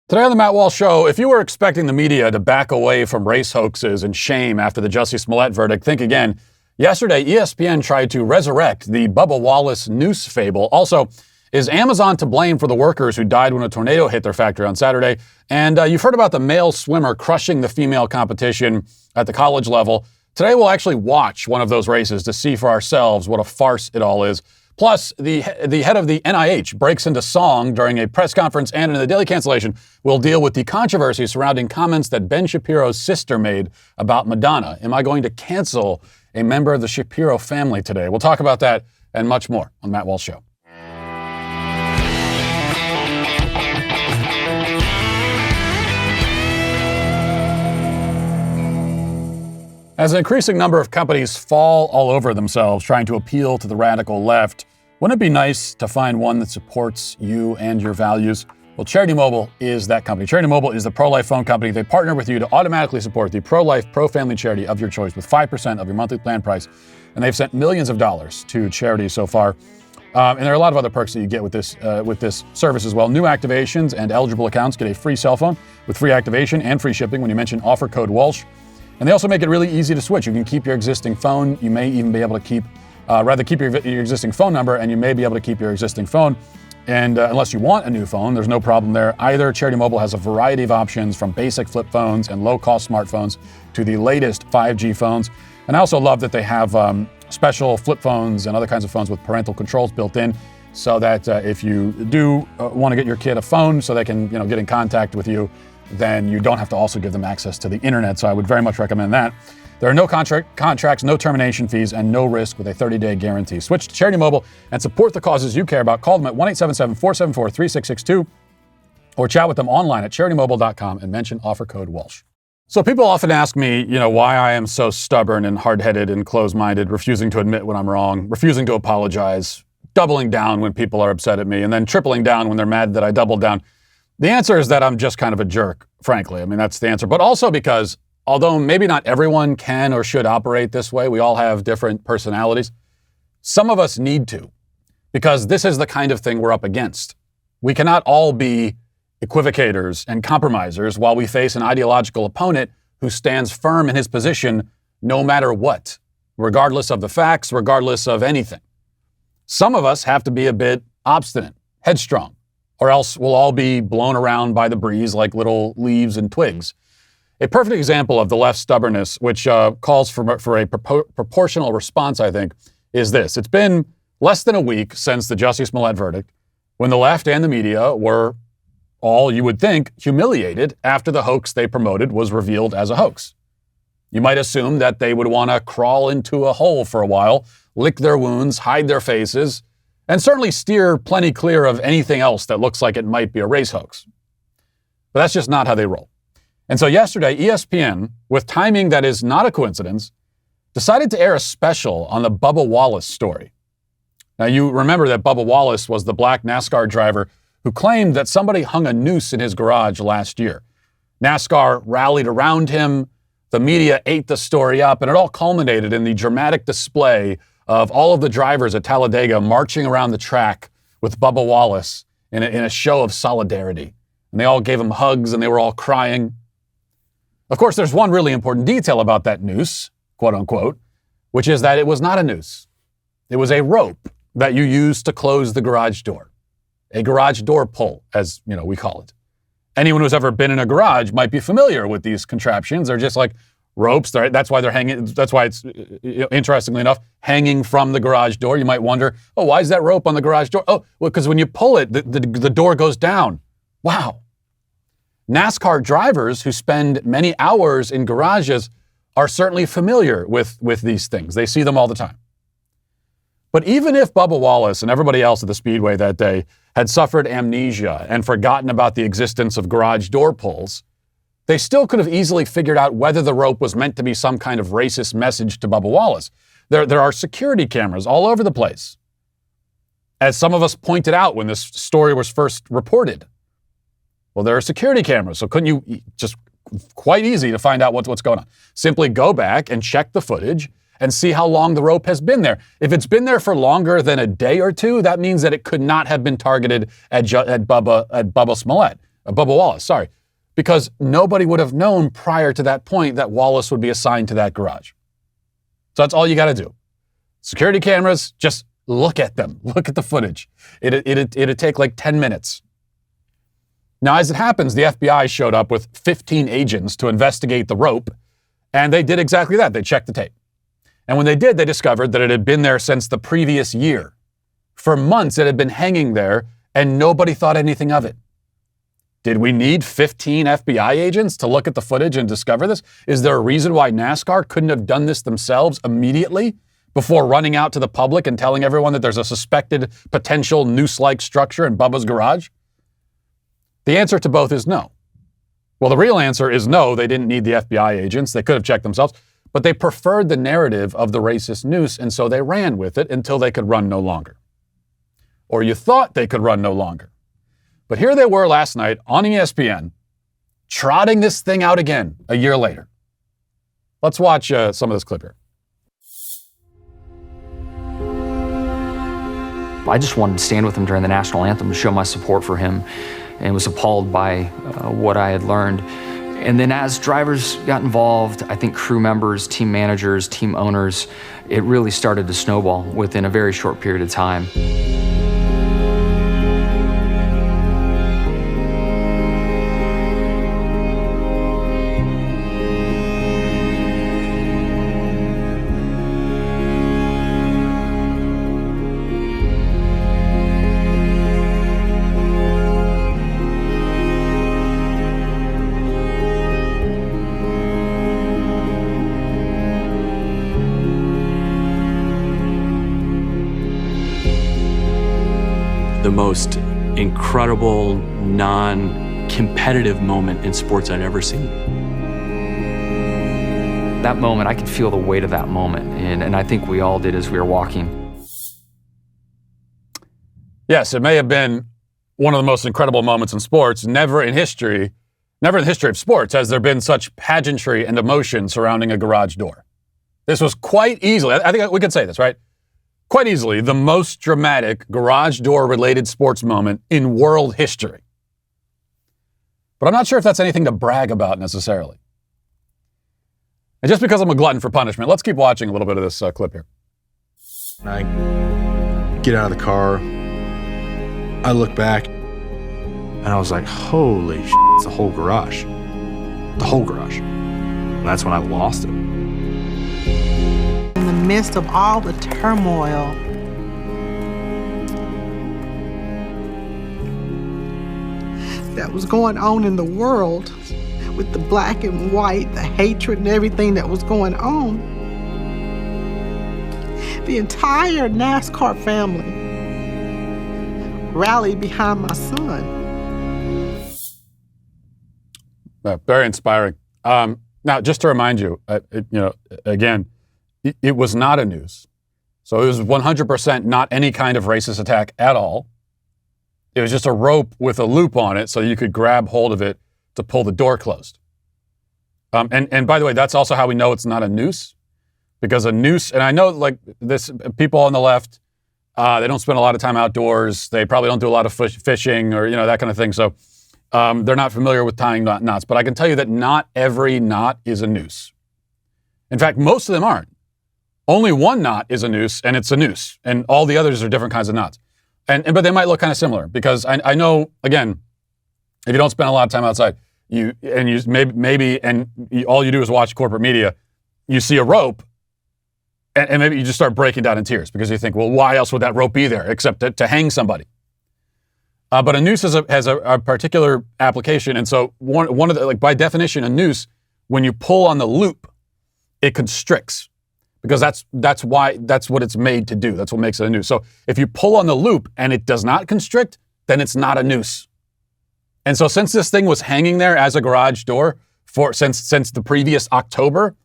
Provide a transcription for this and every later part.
Today on the Matt Walsh Show, if you were expecting the media to back away from race hoaxes and shame after the Jussie Smollett verdict, think again. Yesterday, ESPN tried to resurrect the Bubba Wallace Noose fable. Also, is Amazon to blame for the workers who died when a tornado hit their factory on Saturday? And you've heard about the male swimmer crushing the female competition at the college level. Today, we'll actually watch one of those races to see for ourselves what a farce it all is. Plus, the head of the NIH breaks into song during a press conference, and in the Daily Cancellation, we'll deal with the controversy surrounding comments that Ben Shapiro's sister made about Madonna. Am I going to cancel a member of the Shapiro family today? We'll talk about that and much more on Matt Walsh Show. As an increasing number of companies fall all over themselves trying to appeal to the radical left, wouldn't it be nice to find one that supports you and your values? Well, Charity Mobile is that company. Charity Mobile is the pro-life phone company. They partner with you to automatically support the pro-life, pro-family charity of your choice with 5% of your monthly plan price. And they've sent millions of dollars to charity so far. And there are a lot of other perks that you get with this service as well. New activations and eligible accounts get a free cell phone with free activation and free shipping when you mention offer code Walsh. And they also make it really easy to switch. You can keep your existing phone. You may even be able to keep your existing phone number, and you may be able to keep your existing phone. And unless you want a new phone, there's no problem there either. Charity Mobile has a variety of options from basic flip phones and low-cost smartphones to the latest 5G phones. And I also love that they have special flip phones and other kinds of phones with parental controls built in, so that if you do want to get your kid a phone so they can get in contact with you, then you don't have to also give them access to the internet. So I would very much recommend that. There are no contracts, no termination fees, and no risk with a 30-day guarantee. Switch to Charity Mobile and support the causes you care about. Call them at 1-877-474-3662 or chat with them online at CharityMobile.com and mention offer code Walsh. So people often ask me, why I am so stubborn and hard-headed and closed-minded, refusing to admit when I'm wrong, refusing to apologize, doubling down when people are upset at me, and then tripling down when they're mad that I doubled down. The answer is that I'm just kind of a jerk, frankly. I mean, that's the answer. But also because, although maybe not everyone can or should operate this way, we all have different personalities, some of us need to, because this is the kind of thing we're up against. We cannot all be equivocators and compromisers while we face an ideological opponent who stands firm in his position no matter what, regardless of the facts, regardless of anything. Some of us have to be a bit obstinate, headstrong, or else we'll all be blown around by the breeze like little leaves and twigs. A perfect example of the left's stubbornness, which calls for a proportional response, I think, is this. It's been less than a week since the Jussie Smollett verdict, when the left and the media were all, you would think, humiliated after the hoax they promoted was revealed as a hoax. You might assume that they would want to crawl into a hole for a while, lick their wounds, hide their faces, and certainly steer plenty clear of anything else that looks like it might be a race hoax. But that's just not how they roll. And so yesterday, ESPN, with timing that is not a coincidence, decided to air a special on the Bubba Wallace story. Now, you remember that Bubba Wallace was the black NASCAR driver who claimed that somebody hung a noose in his garage last year. NASCAR rallied around him, the media ate the story up, and it all culminated in the dramatic display of all of the drivers at Talladega marching around the track with Bubba Wallace in a show of solidarity. And they all gave him hugs and they were all crying. Of course, there's one really important detail about that noose, quote unquote, which is that it was not a noose. It was a rope that you used to close the garage door. A garage door pull, as we call it. Anyone who's ever been in a garage might be familiar with these contraptions. They're just like ropes. That's why they're hanging. That's why it's, interestingly enough, hanging from the garage door. You might wonder, why is that rope on the garage door? Oh, well, because when you pull it, the door goes down. Wow. NASCAR drivers who spend many hours in garages are certainly familiar with these things. They see them all the time. But even if Bubba Wallace and everybody else at the Speedway that day had suffered amnesia and forgotten about the existence of garage door pulls, they still could have easily figured out whether the rope was meant to be some kind of racist message to Bubba Wallace. There are security cameras all over the place, as some of us pointed out when this story was first reported. Well, there are security cameras, so couldn't you just quite easy to find out what's going on? Simply go back and check the footage and see how long the rope has been there. If it's been there for longer than a day or two, that means that it could not have been targeted at Bubba Smollett. Bubba Wallace, sorry, because nobody would have known prior to that point that Wallace would be assigned to that garage. So that's all you got to do. Security cameras, just look at them. Look at the footage. It'd take like 10 minutes. Now, as it happens, the FBI showed up with 15 agents to investigate the rope, and they did exactly that. They checked the tape. And when they did, they discovered that it had been there since the previous year. For months, it had been hanging there, and nobody thought anything of it. Did we need 15 FBI agents to look at the footage and discover this? Is there a reason why NASCAR couldn't have done this themselves immediately before running out to the public and telling everyone that there's a suspected potential noose-like structure in Bubba's garage? The answer to both is no. Well, the real answer is no, they didn't need the FBI agents. They could have checked themselves. But they preferred the narrative of the racist noose, and so they ran with it until they could run no longer. Or you thought they could run no longer. But here they were last night on ESPN, trotting this thing out again a year later. Let's watch some of this clip here. I just wanted to stand with him during the national anthem to show my support for him, and was appalled by what I had learned. And then as drivers got involved, I think crew members, team managers, team owners, it really started to snowball within a very short period of time. The most incredible, non-competitive moment in sports I'd ever seen. That moment, I could feel the weight of that moment, and I think we all did as we were walking. Yes, it may have been one of the most incredible moments in sports. Never in the history of sports has there been such pageantry and emotion surrounding a garage door. This was quite easily, I think we could say this, right? Quite easily, the most dramatic garage door-related sports moment in world history. But I'm not sure if that's anything to brag about necessarily. And just because I'm a glutton for punishment, let's keep watching a little bit of this clip here. I get out of the car, I look back, and I was like, holy shit, it's the whole garage. The whole garage. And that's when I lost it. In the midst of all the turmoil, that was going on in the world, with the black and white, the hatred and everything that was going on, the entire NASCAR family rallied behind my son. Very inspiring. Now, just to remind you, again, it was not a noose. So it was 100% not any kind of racist attack at all. It was just a rope with a loop on it so you could grab hold of it to pull the door closed. And by the way, that's also how we know it's not a noose. Because a noose, and I know like this, people on the left, they don't spend a lot of time outdoors. They probably don't do a lot of fishing or, that kind of thing. So they're not familiar with tying knots. But I can tell you that not every knot is a noose. In fact, most of them aren't. Only one knot is a noose, and it's a noose. And all the others are different kinds of knots. But they might look kind of similar because I know, again, if you don't spend a lot of time outside, all you do is watch corporate media, you see a rope, and maybe you just start breaking down in tears because you think, well, why else would that rope be there except to hang somebody? But a noose has a particular application, and so one of the, like by definition, a noose, when you pull on the loop, it constricts. Because that's what it's made to do. That's what makes it a noose. So if you pull on the loop and it does not constrict, then it's not a noose. And so since this thing was hanging there as a garage door since the previous October,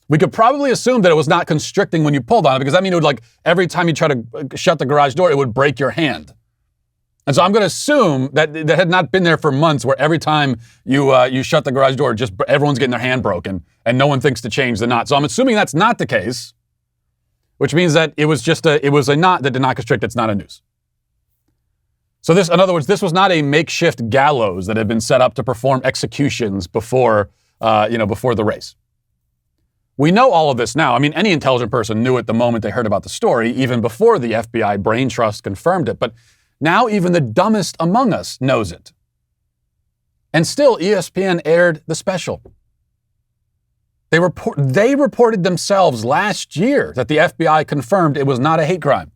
we could probably assume that it was not constricting when you pulled on it, because that means it would, like, every time you try to shut the garage door, it would break your hand. And so I'm going to assume that had not been there for months, where every time you shut the garage door, just everyone's getting their hand broken and no one thinks to change the knot. So I'm assuming that's not the case, which means that it was a knot that did not constrict. It's not a noose. So this, in other words, this was not a makeshift gallows that had been set up to perform executions before the race. We know all of this now. I mean, any intelligent person knew it the moment they heard about the story, even before the FBI brain trust confirmed it. But now even the dumbest among us knows it. And still, ESPN aired the special. They reported themselves last year that the FBI confirmed it was not a hate crime.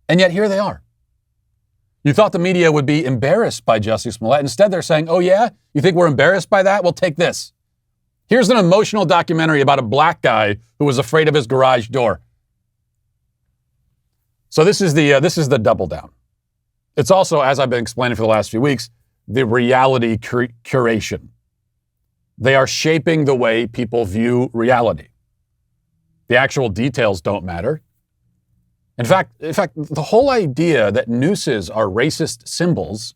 And yet here they are. You thought the media would be embarrassed by Jussie Smollett. Instead, they're saying, oh yeah, you think we're embarrassed by that? Well, take this. Here's an emotional documentary about a black guy who was afraid of his garage door. So this is the double down. It's also, as I've been explaining for the last few weeks, the reality curation. They are shaping the way people view reality. The actual details don't matter. In fact, the whole idea that nooses are racist symbols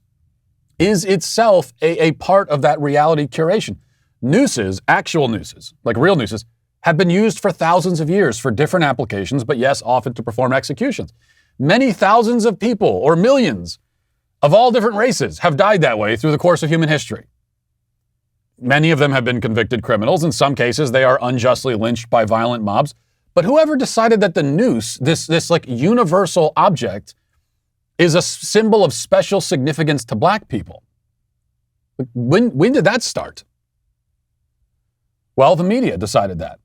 is itself a part of that reality curation. Nooses, actual nooses, like real nooses, have been used for thousands of years for different applications, but yes, often to perform executions. Many thousands of people, or millions, of all different races have died that way through the course of human history. Many of them have been convicted criminals. In some cases, they are unjustly lynched by violent mobs. But whoever decided that the noose, this like universal object, is a symbol of special significance to black people? When did that start? Well, the media decided that.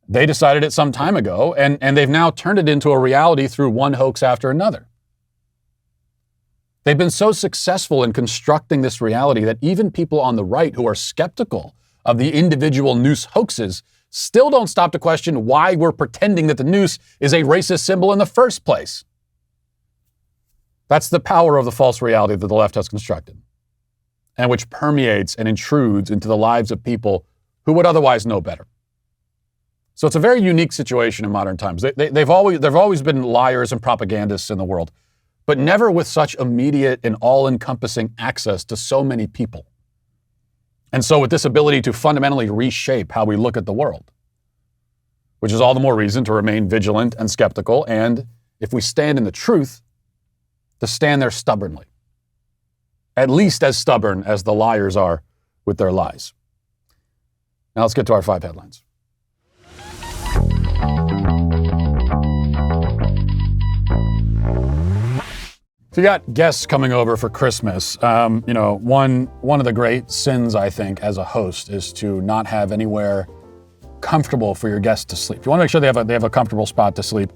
They decided it some time ago, and they've now turned it into a reality through one hoax after another. They've been so successful in constructing this reality that even people on the right who are skeptical of the individual noose hoaxes still don't stop to question why we're pretending that the noose is a racist symbol in the first place. That's the power of the false reality that the left has constructed, and which permeates and intrudes into the lives of people who would otherwise know better. So it's a very unique situation in modern times. There've always been liars and propagandists in the world, but never with such immediate and all-encompassing access to so many people. And so with this ability to fundamentally reshape how we look at the world, which is all the more reason to remain vigilant and skeptical, and if we stand in the truth, to stand there stubbornly. At least as stubborn as the liars are with their lies. Now let's get to our 5 headlines. So you got guests coming over for Christmas. One of the great sins, I think, as a host is to not have anywhere comfortable for your guests to sleep. You want to make sure they have a comfortable spot to sleep.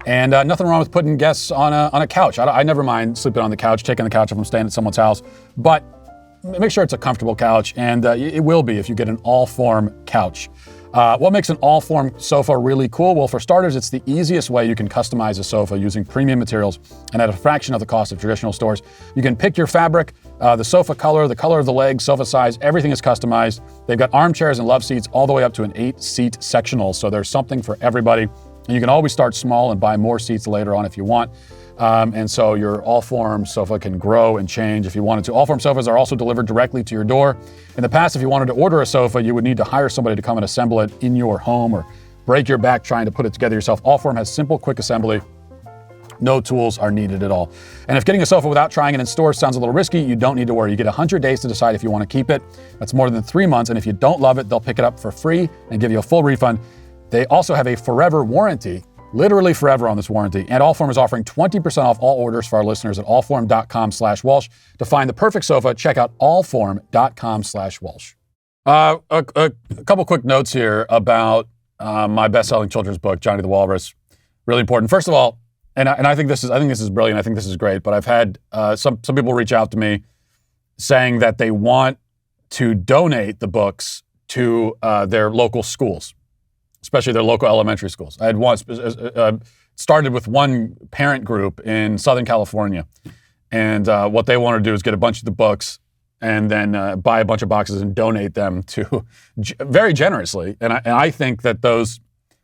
And nothing wrong with putting guests on a couch. I never mind sleeping on the couch, taking the couch if I'm staying at someone's house. But make sure it's a comfortable couch, and it will be if you get an all-form couch. What makes an all-form sofa really cool? Well, for starters, it's the easiest way you can customize a sofa using premium materials and at a fraction of the cost of traditional stores. You can pick your fabric, the sofa color, the color of the legs, sofa size, everything is customized. They've got armchairs and love seats all the way up to an 8-seat sectional, so there's something for everybody. And you can always start small and buy more seats later on if you want. And so your all-form sofa can grow and change if you wanted to. All-form sofas are also delivered directly to your door. In the past, if you wanted to order a sofa, you would need to hire somebody to come and assemble it in your home or break your back trying to put it together yourself. All-form has simple, quick assembly. No tools are needed at all. And if getting a sofa without trying it in stores sounds a little risky, you don't need to worry. You get 100 days to decide if you want to keep it. That's more than 3 months. And if you don't love it, they'll pick it up for free and give you a full refund. They also have a forever warranty. Literally forever on this warranty. And Allform is offering 20% off all orders for our listeners at allform.com/Walsh. To find the perfect sofa, check out allform.com/Walsh. A couple quick notes here about my best-selling children's book, Johnny the Walrus. Really important. First of all, and I think this is brilliant. I think this is great. But I've had some people reach out to me saying that they want to donate the books to their local schools, especially their local elementary schools. I had once started with one parent group in Southern California. And what they want to do is get a bunch of the books and then buy a bunch of boxes and donate them to very generously. And I think that those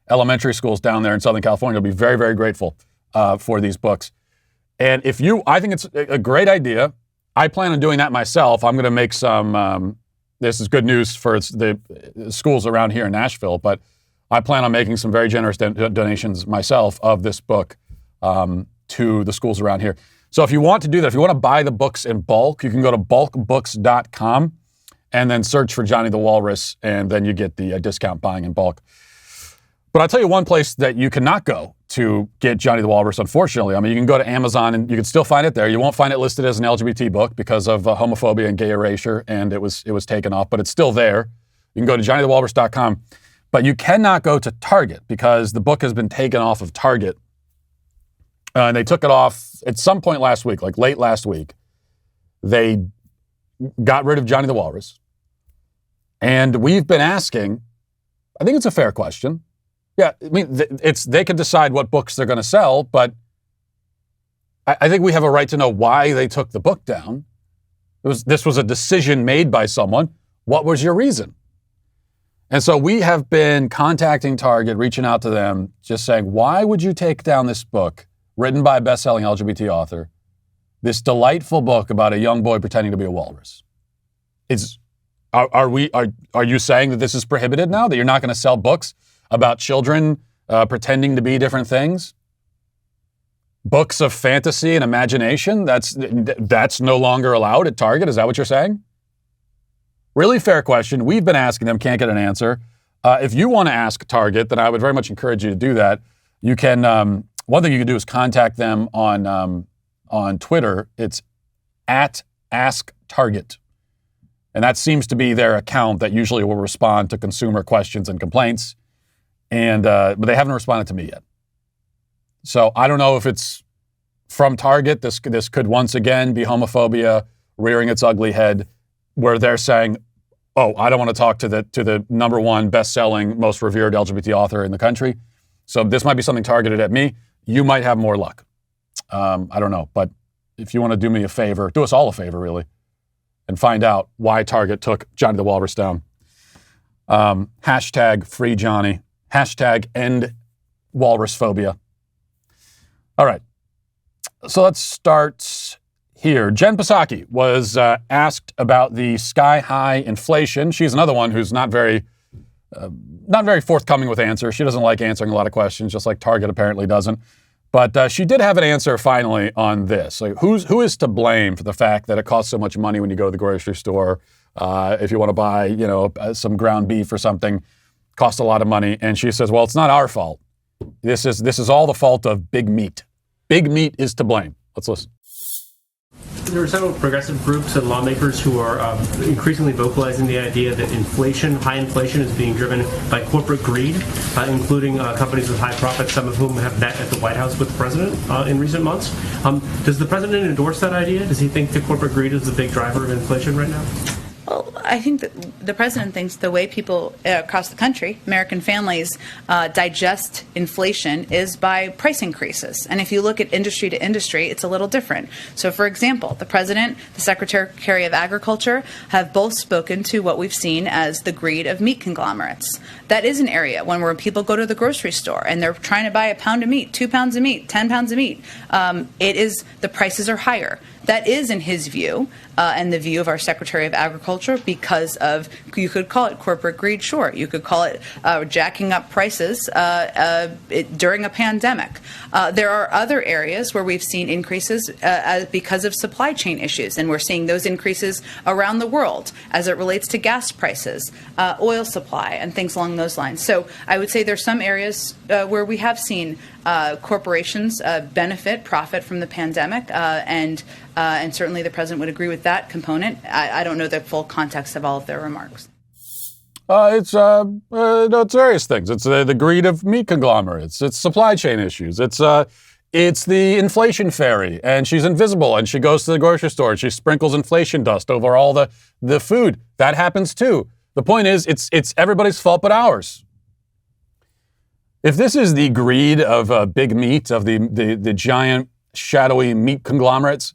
elementary schools down there in Southern California will be very, very grateful for these books. And I think it's a great idea. I plan on doing that myself. I'm going to make some, this is good news for the schools around here in Nashville, but I plan on making some very generous donations myself of this book to the schools around here. So if you want to do that, if you want to buy the books in bulk, you can go to bulkbooks.com and then search for Johnny the Walrus, and then you get the discount buying in bulk. But I'll tell you one place that you cannot go to get Johnny the Walrus, unfortunately. I mean, you can go to Amazon and you can still find it there. You won't find it listed as an LGBT book because of homophobia and gay erasure, and it was taken off, but it's still there. You can go to johnnythewalrus.com. But you cannot go to Target because the book has been taken off of Target. And they took it off at some point last week, like late last week. They got rid of Johnny the Walrus. And we've been asking, I think it's a fair question. Yeah, I mean, they can decide what books they're going to sell, but I think we have a right to know why they took the book down. This was a decision made by someone. What was your reason? And so we have been contacting Target, reaching out to them, just saying, why would you take down this book written by a best-selling LGBT author, this delightful book about a young boy pretending to be a walrus? Are you saying that this is prohibited now, that you're not going to sell books about children pretending to be different things? Books of fantasy and imagination, that's no longer allowed at Target? Is that what you're saying? Really fair question. We've been asking them, can't get an answer. If you want to ask Target, then I would very much encourage you to do that. You can, one thing you can do is contact them on Twitter. It's @AskTarget. And that seems to be their account that usually will respond to consumer questions and complaints. And but they haven't responded to me yet. So I don't know if it's from Target. This could once again be homophobia rearing its ugly head, where they're saying, oh, I don't want to talk to the number one best-selling, most revered LGBT author in the country. So this might be something targeted at me. You might have more luck. I don't know. But if you want to do me a favor, do us all a favor, really, and find out why Target took Johnny the Walrus down. #free Johnny. #end walrus phobia. All right. So let's start here. Jen Psaki was asked about the sky-high inflation. She's another one who's not very forthcoming with answers. She doesn't like answering a lot of questions, just like Target apparently doesn't. But she did have an answer finally on this. Like, who is to blame for the fact that it costs so much money when you go to the grocery store? If you want to buy, some ground beef or something, costs a lot of money. And she says, well, it's not our fault. This is all the fault of big meat. Big meat is to blame. Let's listen. There are several progressive groups and lawmakers who are increasingly vocalizing the idea that high inflation is being driven by corporate greed, including companies with high profits, some of whom have met at the White House with the president in recent months. Does the president endorse that idea? Does he think that corporate greed is the big driver of inflation right now? Well, I think that the president thinks the way people across the country, American families, digest inflation is by price increases. And if you look at industry to industry, it's a little different. So, for example, the president, the Secretary of Agriculture have both spoken to what we've seen as the greed of meat conglomerates. That is an area where people go to the grocery store and they're trying to buy a pound of meat, 2 pounds of meat, 10 pounds of meat. The prices are higher. That is, in his view, and the view of our Secretary of Agriculture, because of, you could call it corporate greed, sure. You could call it jacking up prices during a pandemic. There are other areas where we've seen increases because of supply chain issues, and we're seeing those increases around the world as it relates to gas prices, oil supply, and things along those lines. So I would say there's some areas where we have seen corporations profit from the pandemic, and certainly the president would agree with that component. I don't know the full context of all of their remarks. It's various things. It's the greed of meat conglomerates. It's supply chain issues. It's the inflation fairy, and she's invisible, and she goes to the grocery store and she sprinkles inflation dust over all the food. That happens too. The point is, it's everybody's fault but ours. If this is the greed of big meat, of the giant shadowy meat conglomerates,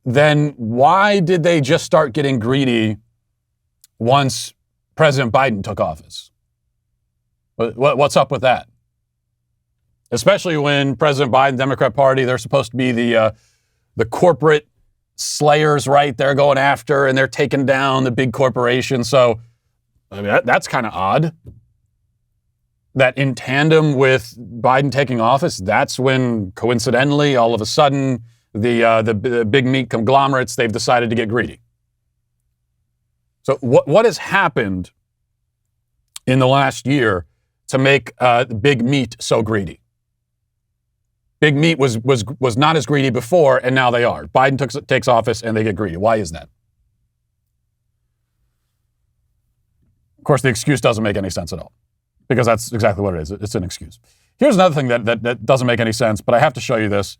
then why did they just start getting greedy once President Biden took office? What's up with that? Especially when President Biden, Democrat Party, they're supposed to be the corporate slayers, right? They're going after and they're taking down the big corporations. So I mean, that's kind of odd. That in tandem with Biden taking office, that's when coincidentally, all of a sudden, the big meat conglomerates, they've decided to get greedy. So what has happened in the last year to make big meat so greedy? Big meat was not as greedy before, and now they are. Biden takes office, and they get greedy. Why is that? Of course, the excuse doesn't make any sense at all, because that's exactly what it is. It's an excuse. Here's another thing that doesn't make any sense, but I have to show you this.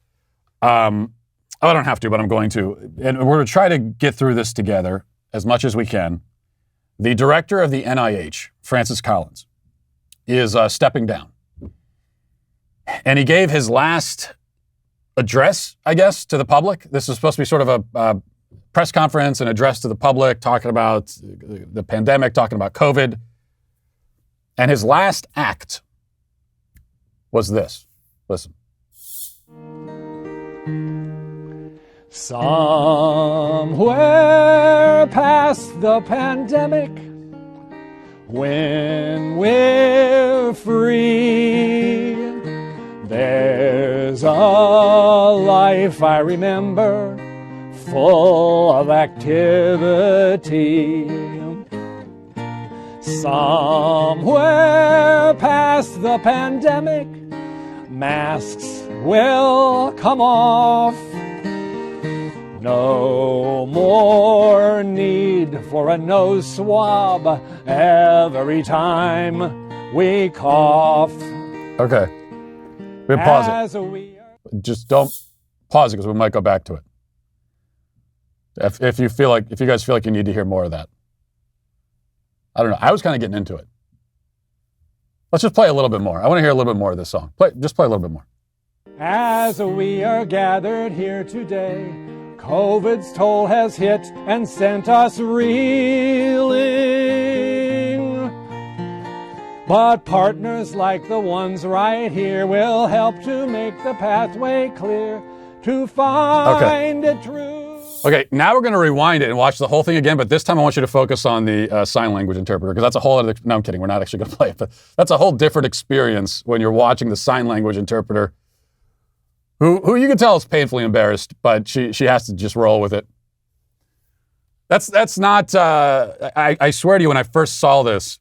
I don't have to, but I'm going to. And we're going to try to get through this together as much as we can. The director of the NIH, Francis Collins, is stepping down. And he gave his last address, I guess, to the public. This is supposed to be sort of a press conference, an address to the public, talking about the pandemic, talking about COVID. And his last act was this. Listen. Somewhere past the pandemic, when we're free, there's a life I remember full of activity. Somewhere past the pandemic, masks will come off. No more need for a nose swab every time we cough. Okay. We pause it. Just don't pause it, because we might go back to it. If you guys feel like you need to hear more of that. I don't know. I was kind of getting into it. Let's just play a little bit more. I want to hear a little bit more of this song. Just play a little bit more. As we are gathered here today, COVID's toll has hit and sent us reeling. But partners like the ones right here will help to make the pathway clear to find it true. Okay, now we're going to rewind it and watch the whole thing again, but this time I want you to focus on the sign language interpreter, because that's a whole other... No, I'm kidding. We're not actually going to play it, but that's a whole different experience when you're watching the sign language interpreter, who you can tell is painfully embarrassed, but she has to just roll with it. That's not... I swear to you, when I first saw this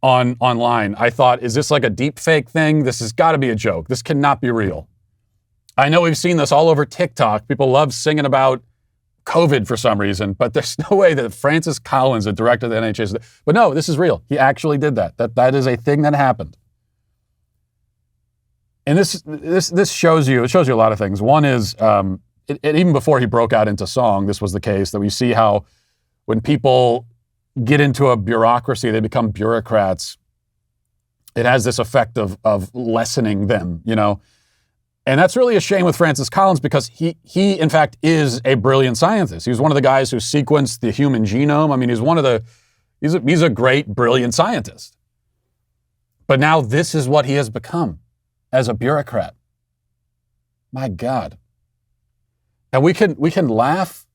online, I thought, is this like a deep fake thing? This has got to be a joke. This cannot be real. I know we've seen this all over TikTok. People love singing about COVID for some reason, but there's no way that Francis Collins, the director of the NIH, but no, this is real. He actually did that. That is a thing that happened. And this shows you, a lot of things. One is, even before he broke out into song, this was the case, that we see how when people get into a bureaucracy, they become bureaucrats. It has this effect of lessening them, you know. And that's really a shame with Francis Collins, because he in fact is a brilliant scientist. He was one of the guys who sequenced the human genome. I mean, he's a great, brilliant scientist. But now this is what he has become as a bureaucrat. My God. And we can laugh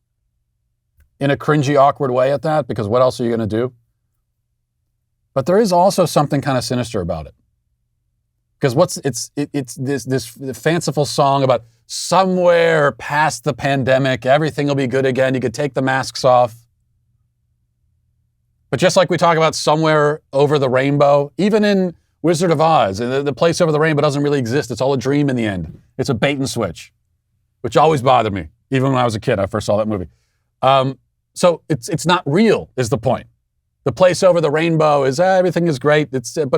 in a cringy, awkward way at that, because what else are you going to do? But there is also something kind of sinister about it. Because it's this fanciful song about somewhere past the pandemic, everything will be good again. You could take the masks off. But just like we talk about somewhere over the rainbow, even in Wizard of Oz, the place over the rainbow doesn't really exist. It's all a dream in the end. It's a bait and switch, which always bothered me, even when I was a kid. I first saw that movie. So it's not real, is the point. The place over the rainbow is everything is great. It's in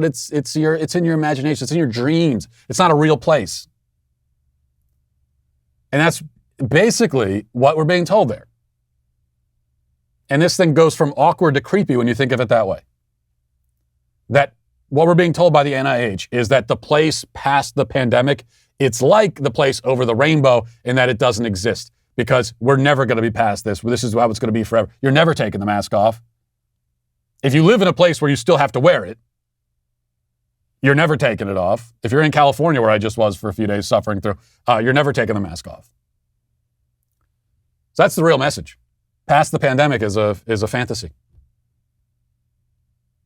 your imagination. It's in your dreams. It's not a real place. And that's basically what we're being told there. And this thing goes from awkward to creepy when you think of it that way. That what we're being told by the NIH is that the place past the pandemic, it's like the place over the rainbow in that it doesn't exist, because we're never going to be past this. This is how it's going to be forever. You're never taking the mask off. If you live in a place where you still have to wear it, you're never taking it off. If you're in California, where I just was for a few days suffering through, you're never taking the mask off. So that's the real message. Past the pandemic is a fantasy.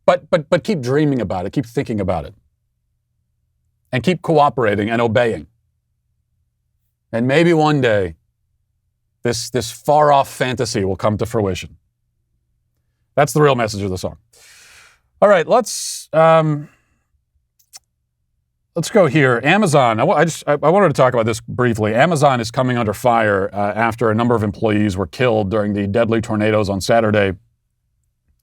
But keep dreaming about it, keep thinking about it, and keep cooperating and obeying. And maybe one day This far-off fantasy will come to fruition. That's the real message of the song. All right, let's go here. Amazon. I wanted to talk about this briefly. Amazon is coming under fire after a number of employees were killed during the deadly tornadoes on Saturday,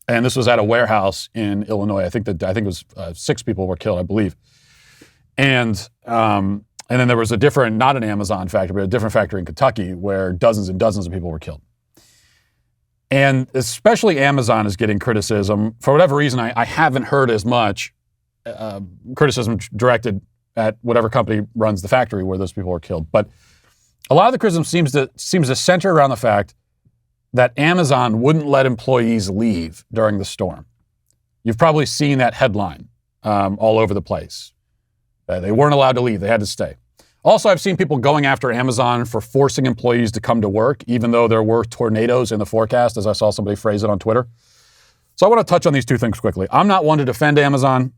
and this was at a warehouse in Illinois. I think it was 6 people were killed, I believe, and then there was a different, not an Amazon factory, but a different factory in Kentucky where dozens and dozens of people were killed. And especially Amazon is getting criticism. For whatever reason, I haven't heard as much criticism directed at whatever company runs the factory where those people were killed. But a lot of the criticism seems to center around the fact that Amazon wouldn't let employees leave during the storm. You've probably seen that headline all over the place. They weren't allowed to leave. They had to stay. Also, I've seen people going after Amazon for forcing employees to come to work, even though there were tornadoes in the forecast, as I saw somebody phrase it on Twitter. So I want to touch on these two things quickly. I'm not one to defend Amazon.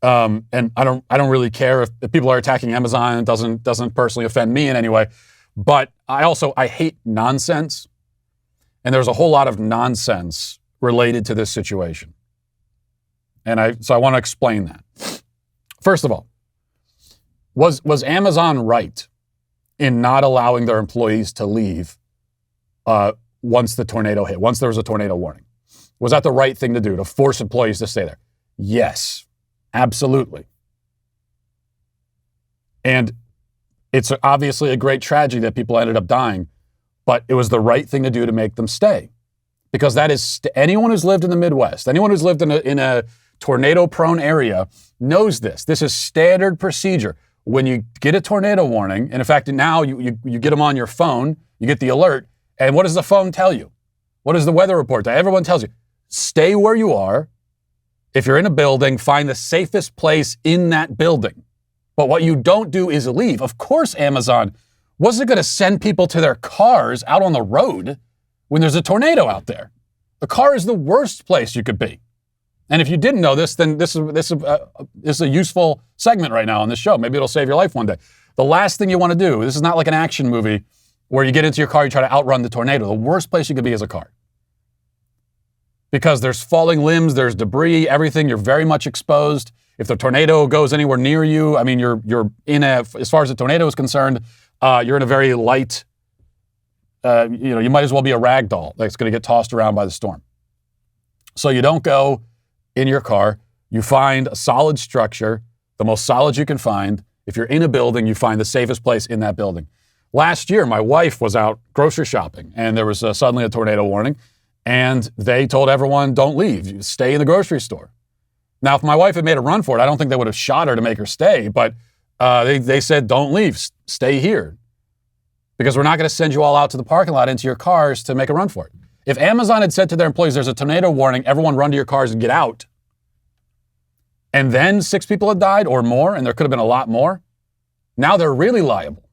And I don't really care if people are attacking Amazon. It doesn't personally offend me in any way. But I hate nonsense. And there's a whole lot of nonsense related to this situation. And so I want to explain that. First of all, was Amazon right in not allowing their employees to leave once the tornado hit, once there was a tornado warning? Was that the right thing to do, to force employees to stay there? Yes, absolutely. And it's obviously a great tragedy that people ended up dying, but it was the right thing to do to make them stay. Because that is, anyone who's lived in the Midwest, anyone who's lived in a tornado-prone area knows this. This is standard procedure. When you get a tornado warning, and in fact, now you get them on your phone, you get the alert, and what does the phone tell you? What does the weather report tell you? Everyone tells you, stay where you are. If you're in a building, find the safest place in that building. But what you don't do is leave. Of course, Amazon wasn't going to send people to their cars out on the road when there's a tornado out there. The car is the worst place you could be. And if you didn't know this, then this is a useful segment right now on this show. Maybe it'll save your life one day. The last thing you want to do, this is not like an action movie where you get into your car, you try to outrun the tornado. The worst place you could be is a car. Because there's falling limbs, there's debris, everything, you're very much exposed. If the tornado goes anywhere near you, I mean, you're in as far as the tornado is concerned, you're in a very light, you might as well be a rag doll that's going to get tossed around by the storm. So you don't go in your car, you find a solid structure, the most solid you can find. If you're in a building, you find the safest place in that building. Last year, my wife was out grocery shopping, and there was suddenly a tornado warning, and they told everyone, don't leave, you stay in the grocery store. Now, if my wife had made a run for it, I don't think they would have shot her to make her stay, but they said, don't leave, stay here, because we're not going to send you all out to the parking lot into your cars to make a run for it. If Amazon had said to their employees, there's a tornado warning, everyone run to your cars and get out, and then 6 people had died or more, and there could have been a lot more, now they're really liable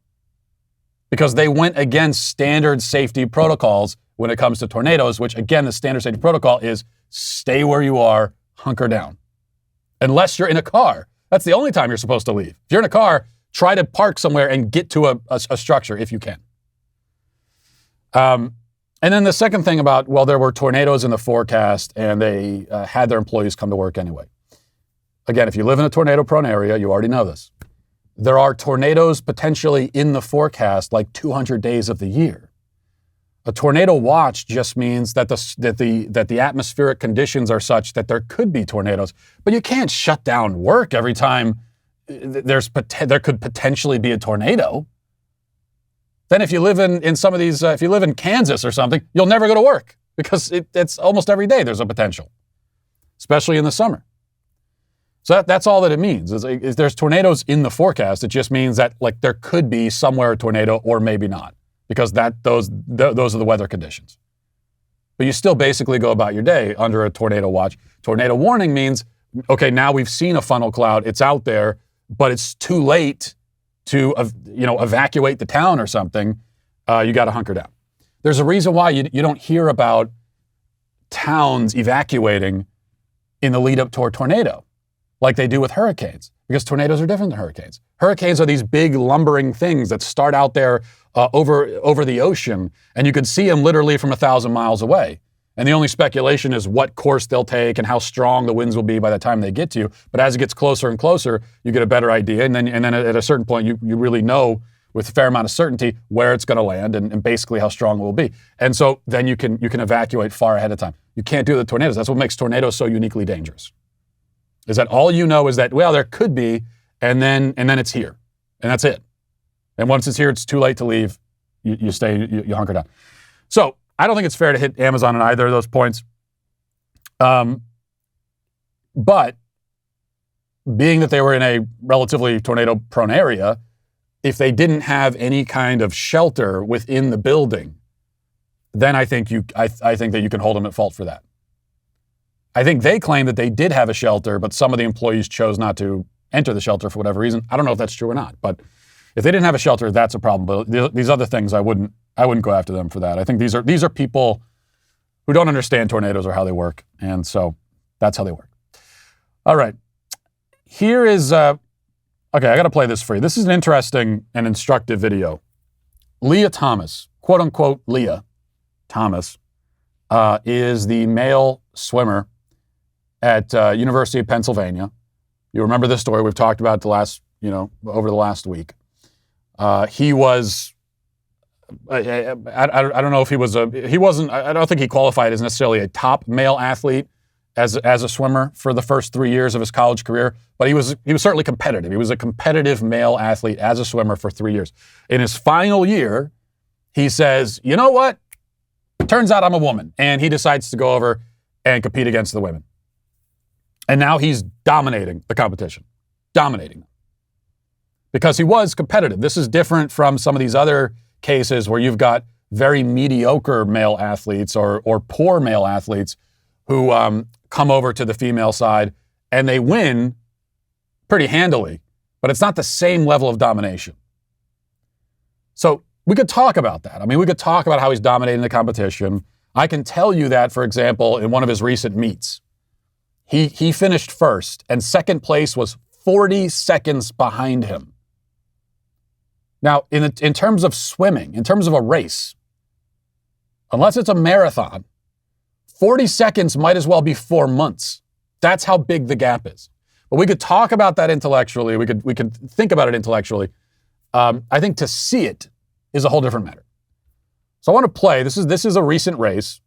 because they went against standard safety protocols when it comes to tornadoes, which, again, the standard safety protocol is stay where you are, hunker down. Unless you're in a car. That's the only time you're supposed to leave. If you're in a car, try to park somewhere and get to a structure if you can. And then the second thing about, well, there were tornadoes in the forecast and they had their employees come to work anyway. Again, if you live in a tornado-prone area, you already know this. There are tornadoes potentially in the forecast like 200 days of the year. A tornado watch just means that the atmospheric conditions are such that there could be tornadoes, but you can't shut down work every time there could potentially be a tornado. Then if you live in some of these, if you live in Kansas or something, you'll never go to work because it's almost every day there's a potential, especially in the summer. So that's all that it means. Is there's tornadoes in the forecast. It just means that like there could be somewhere a tornado or maybe not, because those are the weather conditions. But you still basically go about your day under a tornado watch. Tornado warning means, okay, now we've seen a funnel cloud. It's out there, but it's too late to evacuate the town or something. You got to hunker down. There's a reason why you don't hear about towns evacuating in the lead up to a tornado like they do with hurricanes, because tornadoes are different than hurricanes. Hurricanes are these big lumbering things that start out there over the ocean, and you could see them literally from 1,000 miles away. And the only speculation is what course they'll take and how strong the winds will be by the time they get to you. But as it gets closer and closer, you get a better idea. And then at a certain point, you really know with a fair amount of certainty where it's going to land and basically how strong it will be. And so then you can evacuate far ahead of time. You can't do the tornadoes. That's what makes tornadoes so uniquely dangerous. Is that all you know is that, well, there could be, and then it's here. And that's it. And once it's here, it's too late to leave. You stay, you hunker down. So I don't think it's fair to hit Amazon on either of those points. But being that they were in a relatively tornado-prone area, if they didn't have any kind of shelter within the building, then I think that you can hold them at fault for that. I think they claim that they did have a shelter, but some of the employees chose not to enter the shelter for whatever reason. I don't know if that's true or not, but if they didn't have a shelter, that's a problem. But these other things, I wouldn't go after them for that. I think these are people who don't understand tornadoes or how they work, and so that's how they work. All right, here is okay. I got to play this for you. This is an interesting and instructive video. Leah Thomas, quote unquote Leah Thomas, is the male swimmer at University of Pennsylvania. You remember this story? We've talked about it over the last week. He was, I don't know if he wasn't, I don't think he qualified as necessarily a top male athlete as a swimmer for the first 3 years of his college career, but he was certainly competitive. He was a competitive male athlete as a swimmer for 3 years. In his final year, he says, you know what? Turns out I'm a woman. And he decides to go over and compete against the women. And now he's dominating the competition. Dominating them. Because he was competitive. This is different from some of these other cases where you've got very mediocre male athletes or poor male athletes who come over to the female side and they win pretty handily, but it's not the same level of domination. So we could talk about that. I mean, we could talk about how he's dominating the competition. I can tell you that, for example, in one of his recent meets, he finished first and second place was 40 seconds behind him. Now, in terms of swimming, in terms of a race, unless it's a marathon, 40 seconds might as well be 4 months. That's how big the gap is. But we could talk about that intellectually. We could think about it intellectually. I think to see it is a whole different matter. So I want to play. This is a recent race,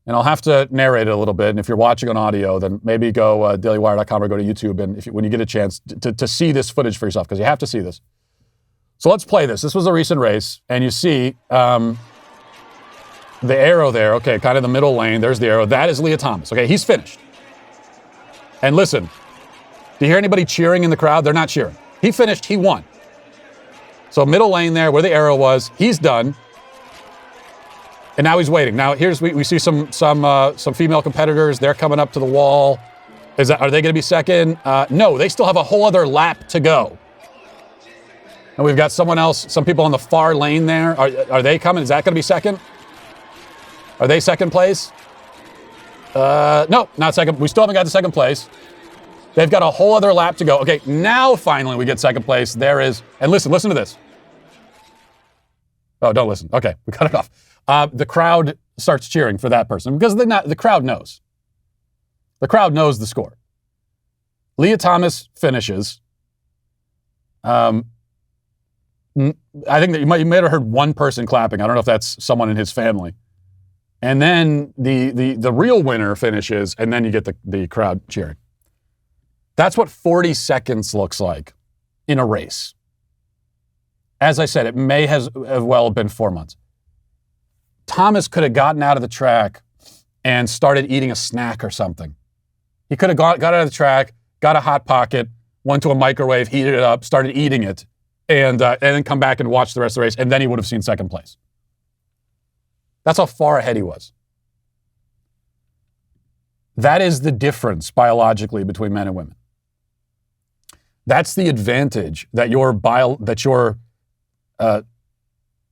and I'll have to narrate it a little bit. And if you're watching on audio, then maybe go dailywire.com or go to YouTube, and when you get a chance to see this footage for yourself, because you have to see this. So let's play this. This was a recent race, and you see the arrow there. Okay, kind of the middle lane. There's the arrow. That is Leah Thomas. Okay, he's finished. And listen, do you hear anybody cheering in the crowd? They're not cheering. He finished. He won. So middle lane there, where the arrow was, he's done. And now he's waiting. Now we see some female competitors. They're coming up to the wall. Are they going to be second? No, they still have a whole other lap to go. And we've got some people on the far lane there. Are they coming? Is that going to be second? Are they second place? No, not second. We still haven't got to second place. They've got a whole other lap to go. Okay, now finally we get second place. There is, and listen to this. Oh, don't listen. Okay, we cut it off. The crowd starts cheering for that person because the crowd knows. The crowd knows the score. Leah Thomas finishes. I think that you might have heard one person clapping. I don't know if that's someone in his family. And then the real winner finishes, and then you get the crowd cheering. That's what 40 seconds looks like in a race. As I said, it may have well been 4 months. Thomas could have gotten out of the track and started eating a snack or something. He could have got out of the track, got a Hot Pocket, went to a microwave, heated it up, started eating it, and then come back and watch the rest of the race, and then he would have seen second place. That's how far ahead he was. That is the difference biologically between men and women. That's the advantage that your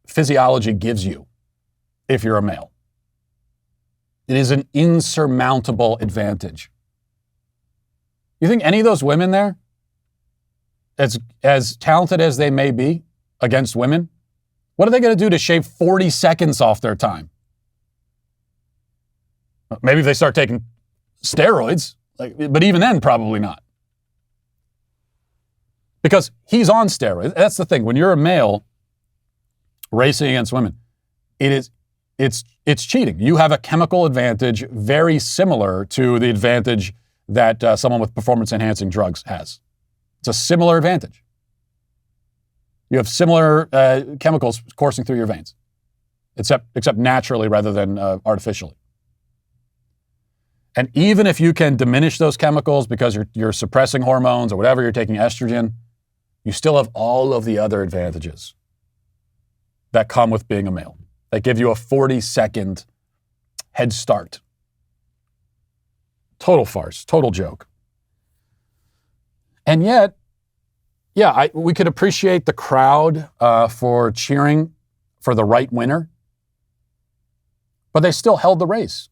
physiology gives you if you're a male. It is an insurmountable advantage. You think any of those women there, as talented as they may be against women, What are they going to do to shave 40 seconds off their time? Maybe if they start taking steroids, but even then, probably not. Because he's on steroids. That's the thing. When you're a male racing against women, it's cheating. You have a chemical advantage very similar to the advantage that someone with performance-enhancing drugs has. It's a similar advantage. You have similar chemicals coursing through your veins, except naturally rather than artificially. And even if you can diminish those chemicals because you're suppressing hormones or whatever, you're taking estrogen, you still have all of the other advantages that come with being a male. That give you a 40-second head start. Total farce, total joke. And yet, yeah, we could appreciate the crowd for cheering for the right winner, but they still held the race.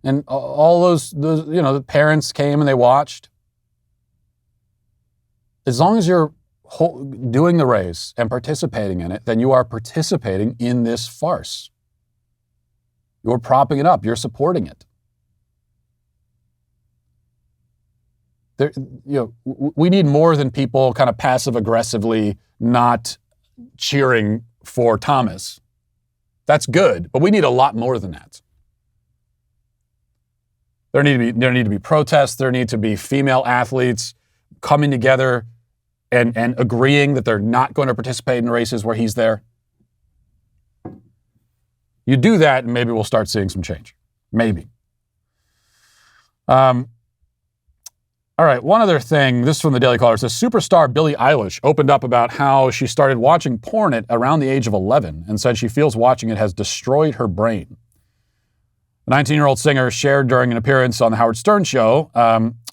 And all those the parents came and they watched. As long as you're doing the race and participating in it, then you are participating in this farce. You're propping it up. You're supporting it. We need more than people kind of passive-aggressively not cheering for Thomas. That's good, but we need a lot more than that. There need to be protests. There need to be female athletes coming together and agreeing that they're not going to participate in races where he's there. You do that, and maybe we'll start seeing some change. Maybe. All right, one other thing. This is from the Daily Caller. It says, superstar Billie Eilish opened up about how she started watching porn at around the age of 11 and said she feels watching it has destroyed her brain. The 19-year-old singer shared during an appearance on the Howard Stern show,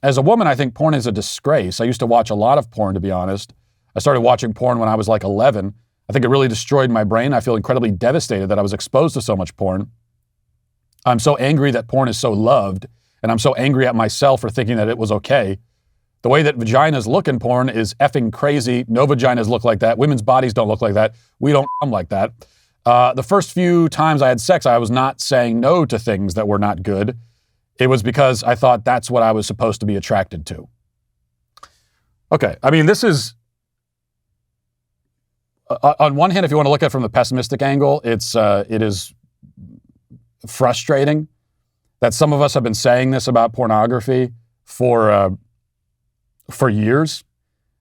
as a woman, I think porn is a disgrace. I used to watch a lot of porn, to be honest. I started watching porn when I was like 11. I think it really destroyed my brain. I feel incredibly devastated that I was exposed to so much porn. I'm so angry that porn is so loved, and I'm so angry at myself for thinking that it was okay. The way that vaginas look in porn is effing crazy. No vaginas look like that. Women's bodies don't look like that. We don't come like that. The first few times I had sex, I was not saying no to things that were not good. It was because I thought that's what I was supposed to be attracted to. Okay, I mean, this is, on one hand, if you want to look at it from the pessimistic angle, it is frustrating that some of us have been saying this about pornography for years.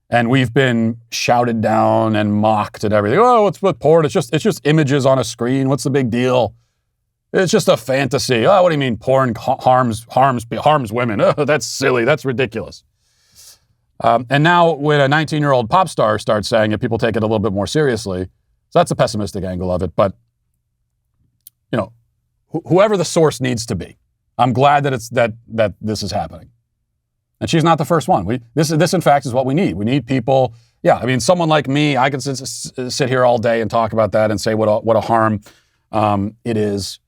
And we've been shouted down and mocked and everything. Oh, what's with porn? It's just images on a screen. What's the big deal? It's just a fantasy. Oh, what do you mean porn harms women? Oh, that's silly. That's ridiculous. And now when a 19-year-old pop star starts saying it, people take it a little bit more seriously. So that's a pessimistic angle of it. But, whoever the source needs to be, I'm glad that that this is happening. And she's not the first one. This in fact is what we need. We need people. Yeah, I mean, someone like me, I can sit here all day and talk about that and say what a harm it is.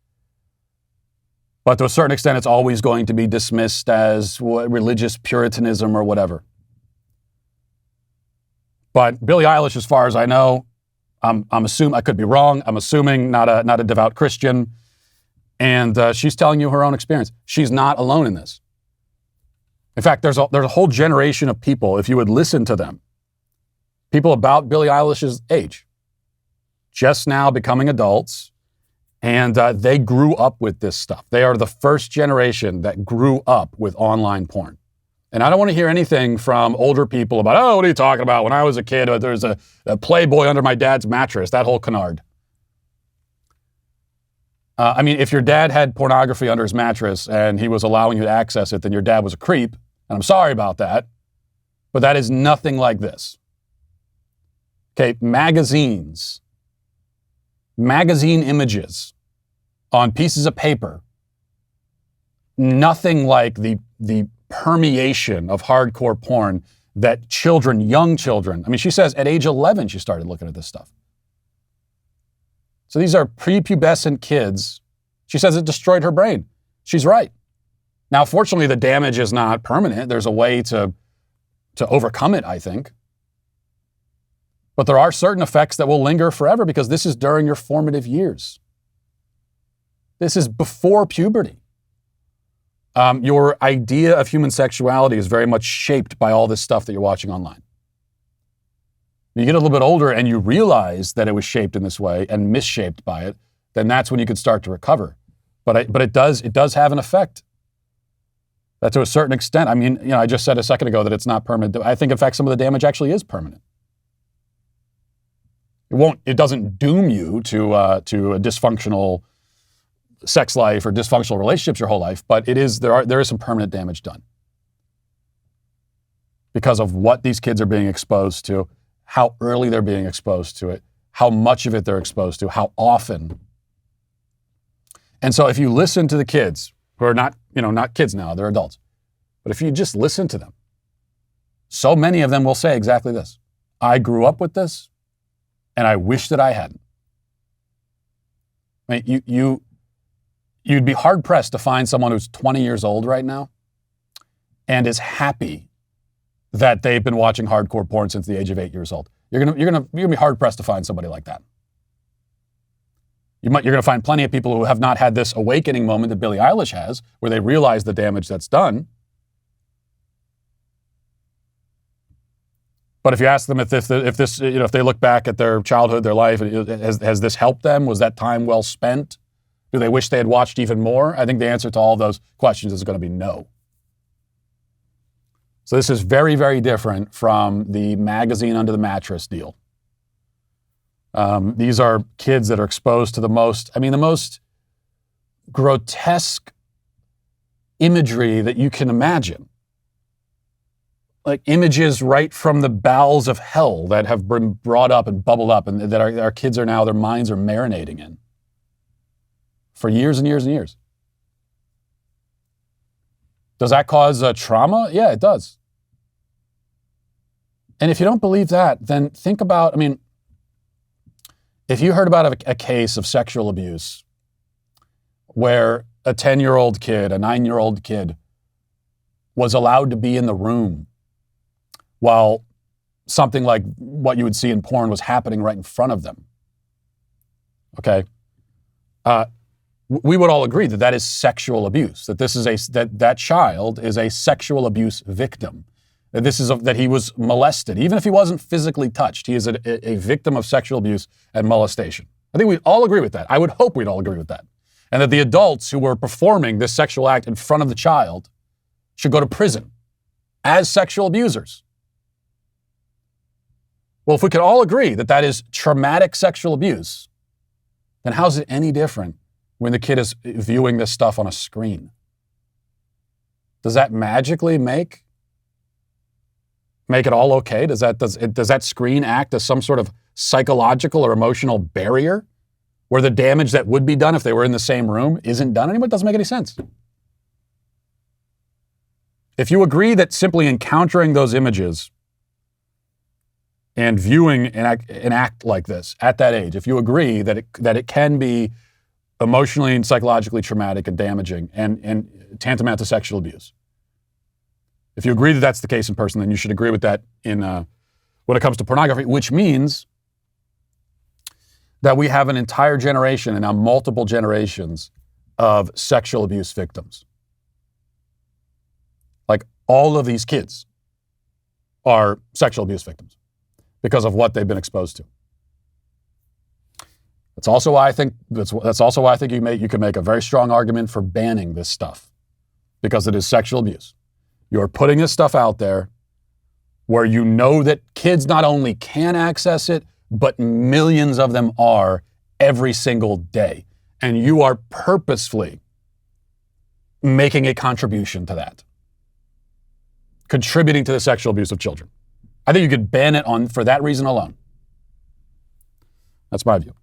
But to a certain extent, it's always going to be dismissed as religious puritanism or whatever. But Billie Eilish, as far as I know, I'm assuming, I could be wrong. I'm assuming not a devout Christian, and she's telling you her own experience. She's not alone in this. In fact, there's a whole generation of people, if you would listen to them, people about Billie Eilish's age, just now becoming adults, and they grew up with this stuff. They are the first generation that grew up with online porn. And I don't want to hear anything from older people about, oh, what are you talking about? When I was a kid, there's a Playboy under my dad's mattress, that whole canard. I mean, if your dad had pornography under his mattress and he was allowing you to access it, then your dad was a creep. And I'm sorry about that, but that is nothing like this. Okay, magazine images on pieces of paper, nothing like the permeation of hardcore porn that young children, I mean, she says at age 11 she started looking at this stuff. So these are prepubescent kids. She says it destroyed her brain. She's right. Now, fortunately, the damage is not permanent. There's a way to overcome it, I think. But there are certain effects that will linger forever because this is during your formative years. This is before puberty. Your idea of human sexuality is very much shaped by all this stuff that you're watching online. When you get a little bit older and you realize that it was shaped in this way and misshaped by it, then that's when you could start to recover. But it does have an effect. That to a certain extent, I mean, I just said a second ago that it's not permanent. I think, in fact, some of the damage actually is permanent. It doesn't doom you to a dysfunctional sex life or dysfunctional relationships your whole life, but there is some permanent damage done because of what these kids are being exposed to, how early they're being exposed to it, how much of it they're exposed to, how often. And so if you listen to the kids who are not kids now, they're adults, but if you just listen to them, so many of them will say exactly this: I grew up with this and I wish that I hadn't. I mean, you'd be hard pressed to find someone who's 20 years old right now and is happy that they've been watching hardcore porn since the age of 8 years old. You're gonna be hard pressed to find somebody like that. You're gonna find plenty of people who have not had this awakening moment that Billie Eilish has, where they realize the damage that's done. But if you ask them if they look back at their childhood, their life, has this helped them? Was that time well spent? Do they wish they had watched even more? I think the answer to all those questions is going to be no. So this is very, very different from the magazine under the mattress deal. These are kids that are exposed to the most grotesque imagery that you can imagine. Like images right from the bowels of hell that have been brought up and bubbled up and that our kids are now, their minds are marinating in for years and years and years. Does that cause trauma? Yeah, it does. And if you don't believe that, then think about, if you heard about a case of sexual abuse where a 10-year-old kid, a 9-year-old kid was allowed to be in the room while something like what you would see in porn was happening right in front of them, okay? We would all agree that is sexual abuse, that that child is a sexual abuse victim, that he was molested. Even if he wasn't physically touched, he is a victim of sexual abuse and molestation. I think we all agree with that. I would hope we'd all agree with that. And that the adults who were performing this sexual act in front of the child should go to prison as sexual abusers. Well, if we can all agree that is traumatic sexual abuse, then how's it any different when the kid is viewing this stuff on a screen? Does that magically make it all okay? Does that screen act as some sort of psychological or emotional barrier where the damage that would be done if they were in the same room isn't done anymore? It doesn't make any sense. If you agree that simply encountering those images and viewing an act like this at that age, if you agree that it can be emotionally and psychologically traumatic and damaging and tantamount to sexual abuse, if you agree that that's the case in person, then you should agree with that when it comes to pornography, which means that we have an entire generation and now multiple generations of sexual abuse victims. Like all of these kids are sexual abuse victims because of what they've been exposed to. That's also why I think you can make a very strong argument for banning this stuff, because it is sexual abuse. You're putting this stuff out there where you know that kids not only can access it, but millions of them are every single day. And you are purposefully making a contribution to that, contributing to the sexual abuse of children. I think you could ban it for that reason alone. That's my view.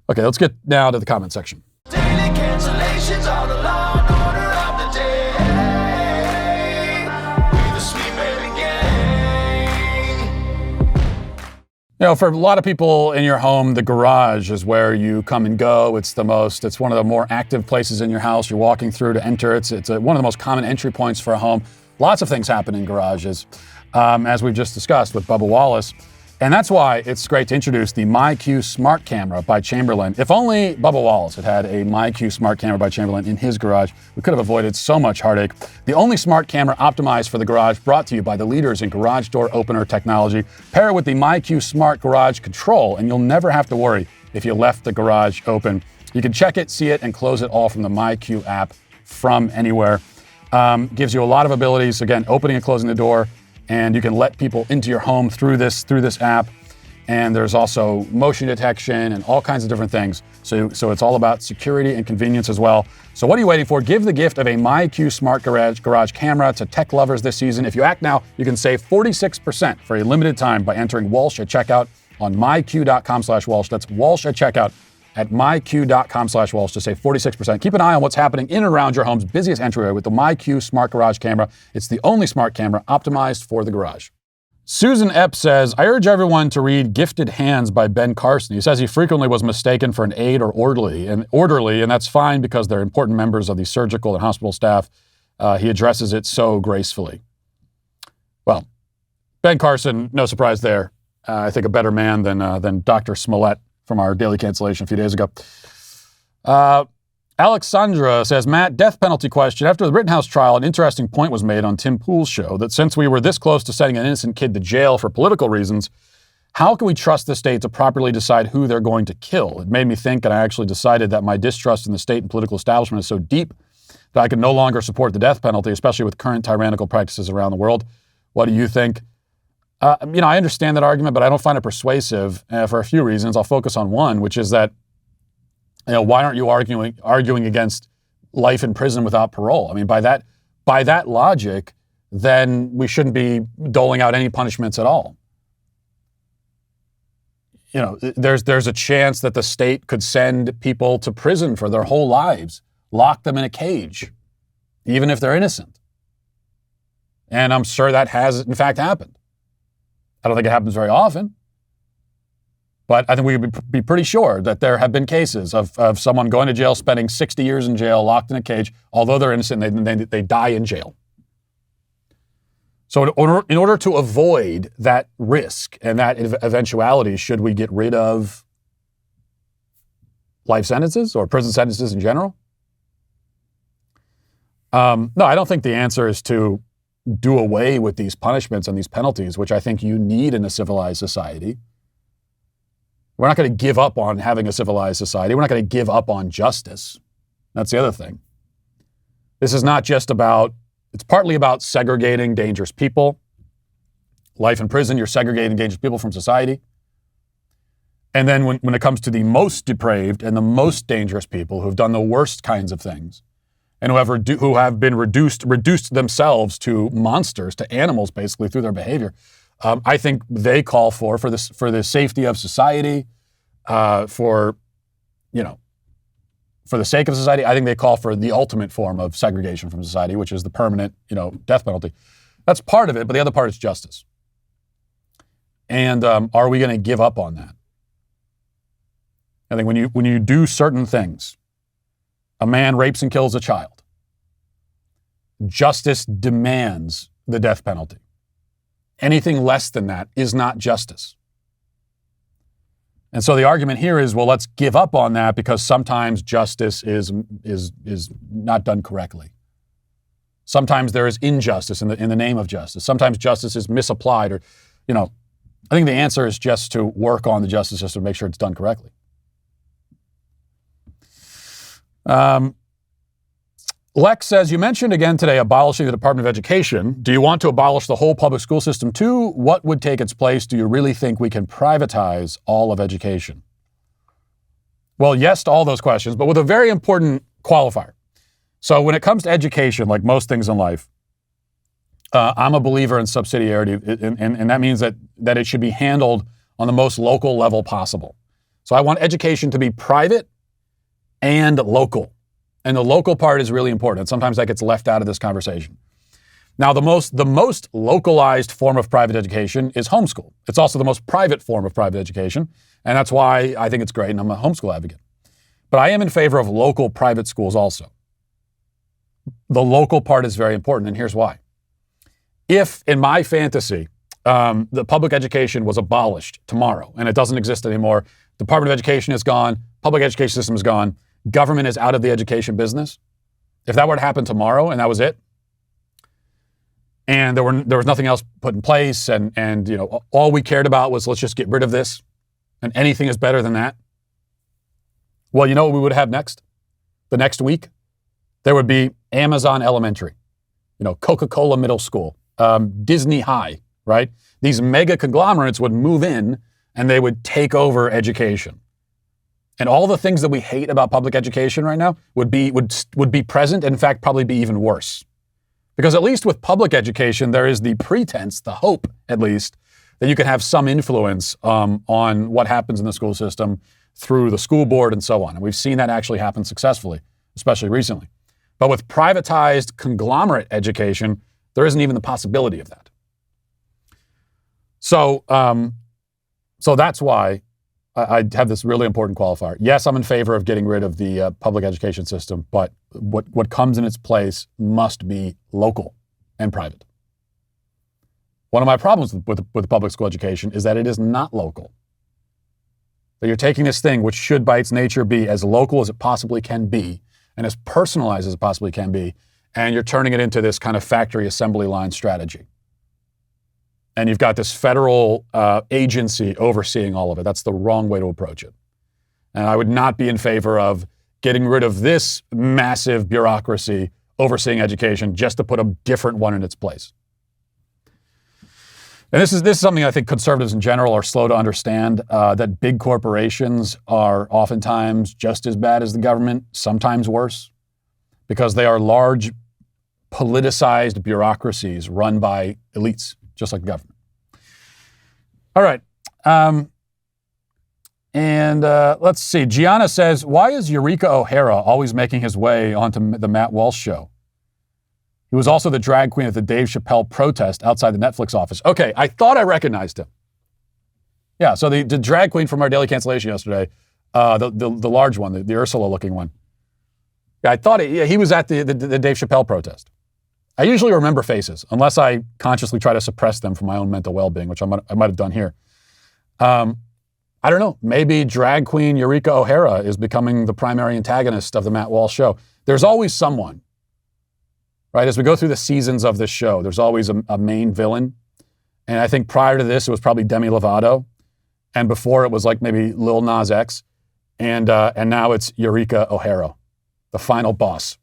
Okay, let's get now to the comment section. Daily cancellations are the law and order of the day. We the sweet baby gang. For a lot of people in your home, the garage is where you come and go. It's one of the more active places in your house. You're walking through to enter. It's one of the most common entry points for a home. Lots of things happen in garages, as we've just discussed with Bubba Wallace. And that's why it's great to introduce the MyQ Smart Camera by Chamberlain. If only Bubba Wallace had had a MyQ Smart Camera by Chamberlain in his garage, we could have avoided so much heartache. The only smart camera optimized for the garage, brought to you by the leaders in garage door opener technology. Pair it with the MyQ Smart Garage Control, and you'll never have to worry if you left the garage open. You can check it, see it, and close it all from the MyQ app from anywhere. Gives you a lot of abilities, again, opening and closing the door, and you can let people into your home through this app. And there's also motion detection and all kinds of different things. So it's all about security and convenience as well. So what are you waiting for? Give the gift of a MyQ Smart Garage camera to tech lovers this season. If you act now, you can save 46% for a limited time by entering Walsh at checkout on myq.com/Walsh. That's Walsh at checkout at myq.com/Walsh to save 46%. Keep an eye on what's happening in and around your home's busiest entryway with the MyQ Smart Garage camera. It's the only smart camera optimized for the garage. Susan Epp says, I urge everyone to read Gifted Hands by Ben Carson. He says he frequently was mistaken for an aide or orderly, and that's fine because they're important members of the surgical and hospital staff. He addresses it so gracefully. Well, Ben Carson, no surprise there. I think a better man than Dr. Smollett from our daily cancellation a few days ago. Alexandra says, Matt, death penalty question. After the Rittenhouse trial, an interesting point was made on Tim Pool's show that since we were this close to sending an innocent kid to jail for political reasons, how can we trust the state to properly decide who they're going to kill? It made me think, and I actually decided that my distrust in the state and political establishment is so deep that I can no longer support the death penalty, especially with current tyrannical practices around the world. What do you think? I understand that argument, but I don't find it persuasive for a few reasons. I'll focus on one, which is that, why aren't you arguing against life in prison without parole? I mean, by that logic, then we shouldn't be doling out any punishments at all. There's a chance that the state could send people to prison for their whole lives, lock them in a cage, even if they're innocent. And I'm sure that has, in fact, happened. I don't think it happens very often. But I think we would be pretty sure that there have been cases of someone going to jail, spending 60 years in jail, locked in a cage. Although they're innocent, they die in jail. So in order to avoid that risk and that eventuality, should we get rid of life sentences or prison sentences in general? No, I don't think the answer is to do away with these punishments and these penalties, which I think you need in a civilized society. We're not going to give up on having a civilized society. We're not going to give up on justice. That's the other thing. This is not just about, it's partly about segregating dangerous people. Life in prison, you're segregating dangerous people from society. And then when it comes to the most depraved and the most dangerous people who've done the worst kinds of things and who have been reduced themselves to monsters, to animals basically through their behavior, I think they call for the safety of society, for the sake of society. I think they call for the ultimate form of segregation from society, which is the permanent, death penalty. That's part of it, but the other part is justice. And are we going to give up on that? I think when you do certain things, a man rapes and kills a child, justice demands the death penalty. Anything less than that is not justice. And so the argument here is, well, let's give up on that because sometimes justice is not done correctly. Sometimes there is injustice in the name of justice. Sometimes justice is misapplied, or, I think the answer is just to work on the justice system to make sure it's done correctly. Lex says, you mentioned again today abolishing the Department of Education. Do you want to abolish the whole public school system too? What would take its place? Do you really think we can privatize all of education? Well, yes to all those questions, but with a very important qualifier. So when it comes to education, like most things in life, I'm a believer in subsidiarity, and that means that it should be handled on the most local level possible. So I want education to be private and local. And the local part is really important. And sometimes that gets left out of this conversation. Now, the most localized form of private education is homeschool. It's also the most private form of private education. And that's why I think it's great, and I'm a homeschool advocate. But I am in favor of local private schools also. The local part is very important, and here's why. If, in my fantasy, the public education was abolished tomorrow and it doesn't exist anymore. Department of Education is gone. Public education system is gone. Government is out of the education business. If that were to happen tomorrow and that was it, and there was nothing else put in place, and all we cared about was let's just get rid of this, and anything is better than that. Well, you know what we would have next? The next week, there would be Amazon Elementary, Coca-Cola Middle School, Disney High, right? These mega conglomerates would move in and they would take over education. And all the things that we hate about public education right now would be present, and in fact, probably be even worse. Because at least with public education, there is the pretense, the hope at least, that you can have some influence on what happens in the school system through the school board and so on. And we've seen that actually happen successfully, especially recently. But with privatized conglomerate education, there isn't even the possibility of that. So that's why I have this really important qualifier. Yes, I'm in favor of getting rid of the public education system, but what comes in its place must be local and private. One of my problems with public school education is that it is not local. That you're taking this thing, which should by its nature be as local as it possibly can be, and as personalized as it possibly can be, and you're turning it into this kind of factory assembly line strategy. And you've got this federal agency overseeing all of it. That's the wrong way to approach it. And I would not be in favor of getting rid of this massive bureaucracy overseeing education just to put a different one in its place. And this is something I think conservatives in general are slow to understand, that big corporations are oftentimes just as bad as the government, sometimes worse, because they are large, politicized bureaucracies run by elites, just like the government. All right. Let's see. Gianna says, why is Eureka O'Hara always making his way onto the Matt Walsh show? He was also the drag queen at the Dave Chappelle protest outside the Netflix office. Okay, I thought I recognized him. Yeah, so the drag queen from our daily cancellation yesterday, the large one, the Ursula-looking one. Yeah, I thought he was at the Dave Chappelle protest. I usually remember faces, unless I consciously try to suppress them for my own mental well-being, which I might have done here. I don't know. Maybe drag queen Eureka O'Hara is becoming the primary antagonist of the Matt Walsh show. There's always someone. Right, as we go through the seasons of this show, there's always a main villain. And I think prior to this, it was probably Demi Lovato. And before it was like maybe Lil Nas X. And now it's Eureka O'Hara, the final boss.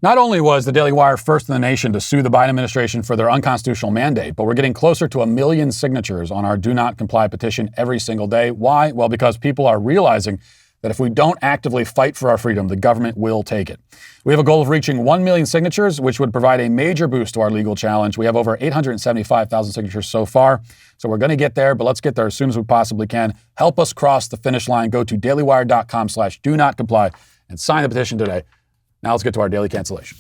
Not only was the Daily Wire first in the nation to sue the Biden administration for their unconstitutional mandate, but we're getting closer to 1 million signatures on our Do Not Comply petition every single day. Why? Well, because people are realizing that if we don't actively fight for our freedom, the government will take it. We have a goal of reaching 1 million signatures, which would provide a major boost to our legal challenge. We have over 875,000 signatures so far, so we're going to get there, but let's get there as soon as we possibly can. Help us cross the finish line. Go to dailywire.com/do-not-comply and sign the petition today. Now let's get to our daily cancellation.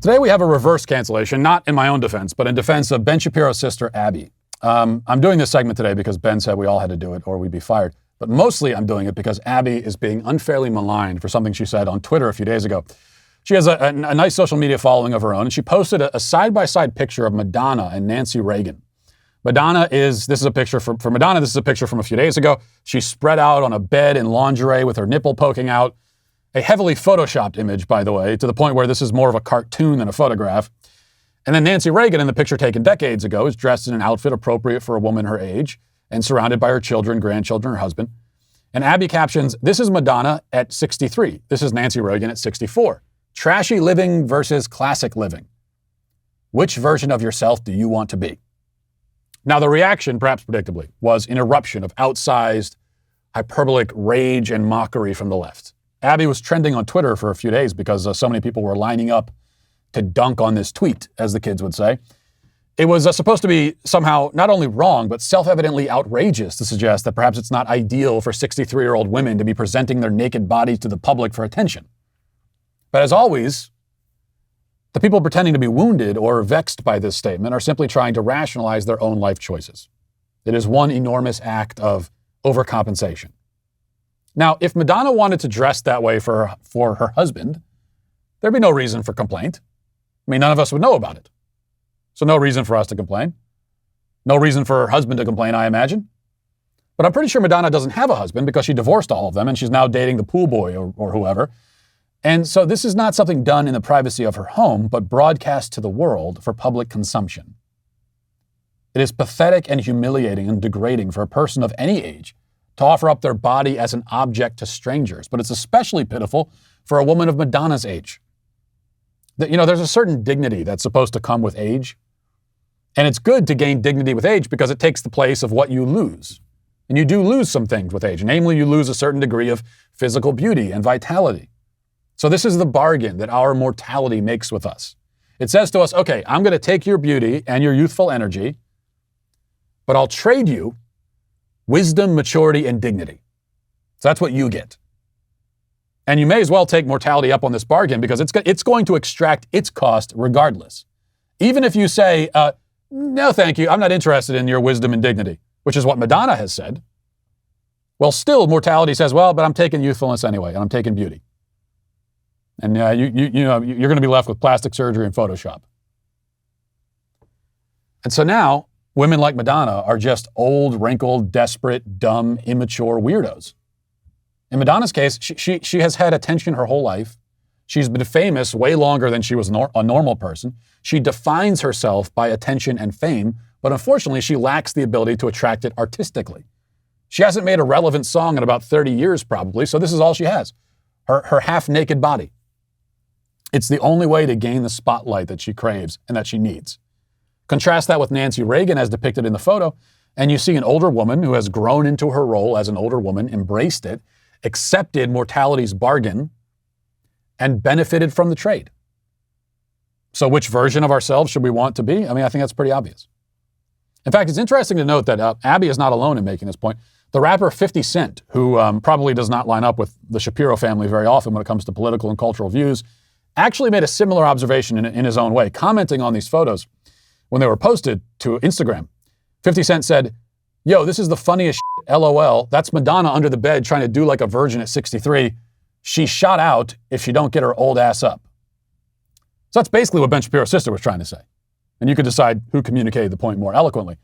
Today we have a reverse cancellation, not in my own defense, but in defense of Ben Shapiro's sister, Abby. I'm doing this segment today because Ben said we all had to do it or we'd be fired. But mostly I'm doing it because Abby is being unfairly maligned for something she said on Twitter a few days ago. She has a nice social media following of her own, and she posted a side-by-side picture of Madonna and Nancy Reagan. This is a picture for Madonna. This is a picture from a few days ago. She's spread out on a bed in lingerie with her nipple poking out. A heavily photoshopped image, by the way, to the point where this is more of a cartoon than a photograph. And then Nancy Reagan, in the picture taken decades ago, is dressed in an outfit appropriate for a woman her age and surrounded by her children, grandchildren, her husband. And Abby captions, "This is Madonna at 63. This is Nancy Reagan at 64. Trashy living versus classic living. Which version of yourself do you want to be?" Now, the reaction, perhaps predictably, was an eruption of outsized, hyperbolic rage and mockery from the left. Abby was trending on Twitter for a few days because so many people were lining up to dunk on this tweet, as the kids would say. It was supposed to be somehow not only wrong, but self-evidently outrageous to suggest that perhaps it's not ideal for 63-year-old women to be presenting their naked bodies to the public for attention. But as always, the people pretending to be wounded or vexed by this statement are simply trying to rationalize their own life choices. It is one enormous act of overcompensation. Now, if Madonna wanted to dress that way for her husband, there'd be no reason for complaint. I mean, none of us would know about it. So no reason for us to complain. No reason for her husband to complain, I imagine. But I'm pretty sure Madonna doesn't have a husband because she divorced all of them and she's now dating the pool boy or whoever. And so this is not something done in the privacy of her home, but broadcast to the world for public consumption. It is pathetic and humiliating and degrading for a person of any age to offer up their body as an object to strangers, but it's especially pitiful for a woman of Madonna's age. There's a certain dignity that's supposed to come with age, and it's good to gain dignity with age because it takes the place of what you lose. And you do lose some things with age, namely you lose a certain degree of physical beauty and vitality. So this is the bargain that our mortality makes with us. It says to us, okay, I'm going to take your beauty and your youthful energy, but I'll trade you wisdom, maturity, and dignity. So that's what you get. And you may as well take mortality up on this bargain because it's going to extract its cost regardless. Even if you say, no, thank you, I'm not interested in your wisdom and dignity, which is what Madonna has said. Well, still mortality says, well, but I'm taking youthfulness anyway, and I'm taking beauty. And you're going to be left with plastic surgery and Photoshop. And so now, women like Madonna are just old, wrinkled, desperate, dumb, immature weirdos. In Madonna's case, she has had attention her whole life. She's been famous way longer than she was a normal person. She defines herself by attention and fame, but unfortunately, she lacks the ability to attract it artistically. She hasn't made a relevant song in about 30 years, probably, so this is all she has, her half-naked body. It's the only way to gain the spotlight that she craves and that she needs. Contrast that with Nancy Reagan as depicted in the photo, and you see an older woman who has grown into her role as an older woman, embraced it, accepted mortality's bargain, and benefited from the trade. So which version of ourselves should we want to be? I mean, I think that's pretty obvious. In fact, it's interesting to note that Abby is not alone in making this point. The rapper 50 Cent, who probably does not line up with the Shapiro family very often when it comes to political and cultural views, actually made a similar observation in his own way, commenting on these photos when they were posted to Instagram. 50 Cent said, yo, this is the funniest shit, LOL. That's Madonna under the bed trying to do like a virgin at 63. She's shot out if she don't get her old ass up. So that's basically what Ben Shapiro's sister was trying to say. And you could decide who communicated the point more eloquently.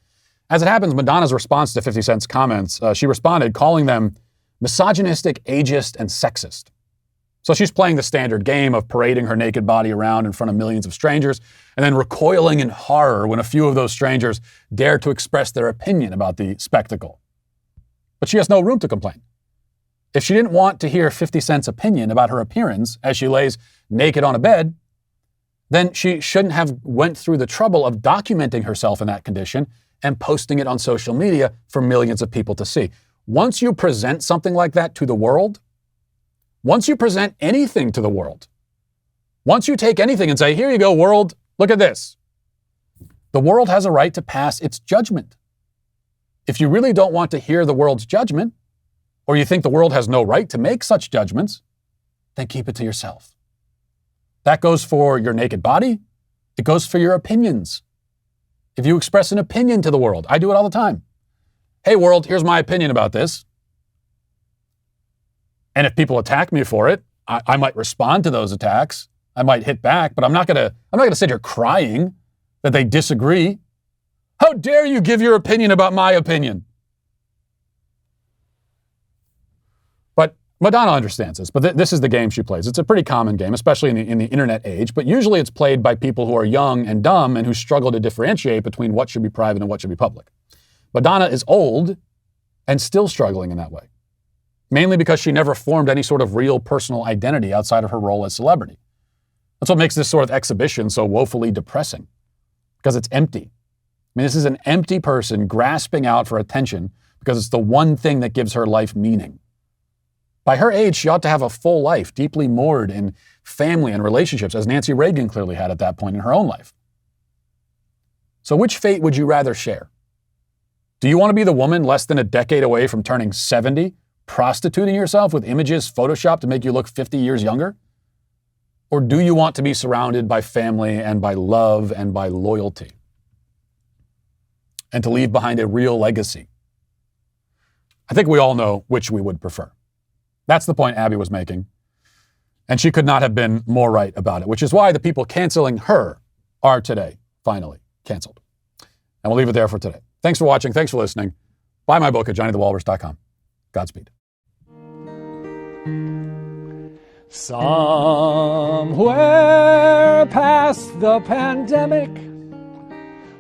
As it happens, Madonna's response to 50 Cent's comments, she responded calling them misogynistic, ageist, and sexist. So she's playing the standard game of parading her naked body around in front of millions of strangers and then recoiling in horror when a few of those strangers dare to express their opinion about the spectacle. But she has no room to complain. If she didn't want to hear 50 Cent's opinion about her appearance as she lays naked on a bed, then she shouldn't have went through the trouble of documenting herself in that condition and posting it on social media for millions of people to see. Once you present something like that to the world, once you present anything to the world, once you take anything and say, here you go, world, look at this, the world has a right to pass its judgment. If you really don't want to hear the world's judgment, or you think the world has no right to make such judgments, then keep it to yourself. That goes for your naked body. It goes for your opinions. If you express an opinion to the world, I do it all the time. Hey, world, here's my opinion about this. And if people attack me for it, I might respond to those attacks. I might hit back, but I'm not gonna sit here crying that they disagree. How dare you give your opinion about my opinion? But Madonna understands this, but this is the game she plays. It's a pretty common game, especially in the internet age, but usually it's played by people who are young and dumb and who struggle to differentiate between what should be private and what should be public. Madonna is old and still struggling in that way, mainly because she never formed any sort of real personal identity outside of her role as celebrity. That's what makes this sort of exhibition so woefully depressing, because it's empty. I mean, this is an empty person grasping out for attention because it's the one thing that gives her life meaning. By her age, she ought to have a full life, deeply moored in family and relationships, as Nancy Reagan clearly had at that point in her own life. So which fate would you rather share? Do you want to be the woman less than a decade away from turning 70, prostituting yourself with images photoshopped to make you look 50 years younger? Or do you want to be surrounded by family and by love and by loyalty? And to leave behind a real legacy? I think we all know which we would prefer. That's the point Abby was making. And she could not have been more right about it, which is why the people canceling her are today finally canceled. And we'll leave it there for today. Thanks for watching. Thanks for listening. Buy my book at JohnnyTheWalrus.com. Godspeed. Somewhere past the pandemic,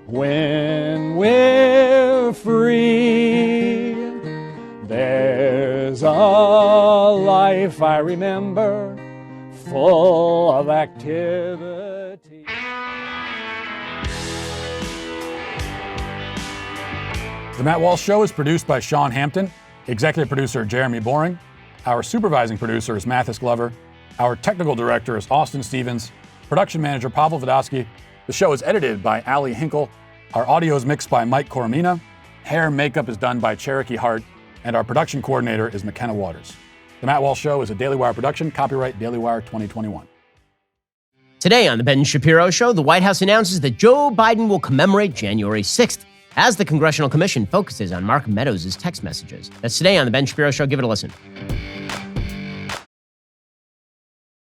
when we're free, there's a life I remember full of activity. The Matt Walsh Show is produced by Sean Hampton, executive producer Jeremy Boring. Our supervising producer is Mathis Glover. Our technical director is Austin Stevens. Production manager Pavel Vodosky. The show is edited by Ali Hinkle. Our audio is mixed by Mike Coromina. Hair and makeup is done by Cherokee Hart. And our production coordinator is McKenna Waters. The Matt Walsh Show is a Daily Wire production, copyright Daily Wire 2021. Today on The Ben Shapiro Show, the White House announces that Joe Biden will commemorate January 6th as the Congressional Commission focuses on Mark Meadows' text messages. That's today on The Ben Shapiro Show. Give it a listen.